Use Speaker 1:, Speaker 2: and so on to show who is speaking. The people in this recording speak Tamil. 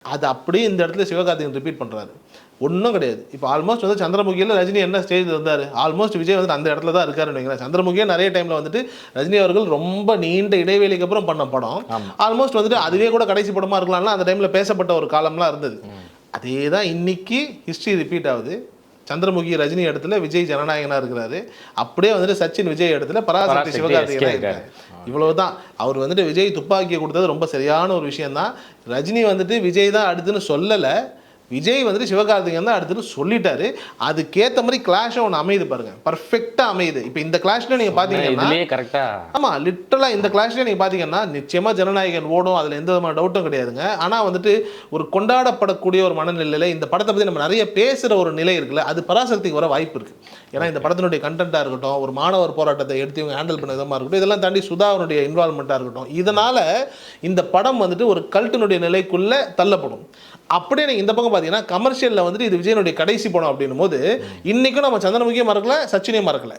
Speaker 1: அது அப்படியே இந்த இடத்துல சிவகார்த்திகேயன் ரிப்பீட் பண்ணுறாரு. ஒன்றும் கிடையாது. இப்போ ஆல்மோஸ்ட் வந்து சந்திரமுகியில் ரஜினி என்ன ஸ்டேஜில் இருந்தார், ஆல்மோஸ்ட் விஜய் வந்து அந்த இடத்துல தான் இருக்காருன்னு வைங்களேன். சந்திரமுகியே நிறைய டைமில் வந்துட்டு ரஜினி அவர்கள் ரொம்ப நீண்ட இடைவெளிக்கு அப்புறம் பண்ண படம். ஆல்மோஸ்ட் வந்துட்டு அதுவே கூட கடைசி படமாக இருக்கலாம்லாம் அந்த டைமில் பேசப்பட்ட ஒரு காலம்லாம் இருந்தது. அதே தான் இன்னைக்கு ஹிஸ்ட்ரி ரிப்பீட் ஆகுது. சந்திரமுகி ரஜினி இடத்துல விஜய் ஜனநாயகனாக இருக்கிறாரு. அப்படியே வந்துட்டு சச்சின் விஜய் இடத்துல பராசக்தி சிவகார்த்திகேயன் இருக்காரு. இவ்வளவுதான். அவர் வந்துட்டு விஜய் துப்பாக்கியை கொடுத்தது ரொம்ப சரியான ஒரு விஷயம் தான். ரஜினி வந்துட்டு விஜய் தான் அடுத்துன்னு சொல்லலை, விஜய் வந்துட்டு சிவகார்த்திகேயன் தான் அடுத்துன்னு சொல்லிட்டாரு. அதுக்கேற்ற மாதிரி கிளாஷும் ஒன்று அமையுது பாருங்க, பர்ஃபெக்டாக அமையுது. இப்போ இந்த கிளாஷ்ல நீங்கள் பார்த்தீங்கன்னா ஆமாம், லிட்டரலாக இந்த கிளாஷ்ல நீங்கள் பார்த்தீங்கன்னா நிச்சயமாக ஜனநாயகன் ஓடும், அதில் எந்த விதமான டவுட்டும் கிடையாதுங்க. ஆனால் வந்துட்டு ஒரு கொண்டாடப்படக்கூடிய ஒரு மனநிலையில் இந்த படத்தை பற்றி நம்ம நிறைய பேசுகிற ஒரு நிலை இருக்குல்ல, அது பராசக்திக்கு வர வாய்ப்பு இருக்குது. ஏன்னா இந்த படத்தினுடைய கண்டென்ட்டாக இருக்கட்டும், ஒரு மாணவர் போராட்டத்தை எடுத்து இவங்க ஹேண்டில் பண்ண விதமாக இருக்கட்டும், இதெல்லாம் தாண்டி சுதாவனுடைய இன்வால்மெண்ட்டாக இருக்கட்டும், இதனால் இந்த படம் வந்துட்டு ஒரு கல்ட்டினுடைய நிலைக்குள்ளே தள்ளப்படும். அப்படியே நீங்கள் இந்த பக்கம் பார்த்தீங்கன்னா கமர்ஷியலில் வந்துட்டு இது விஜயனுடைய கடைசி படம் அப்படின்னும் போது இன்றைக்கும் நம்ம சந்திரமுகியும் மறக்கல, சச்சினையும் மறக்கல.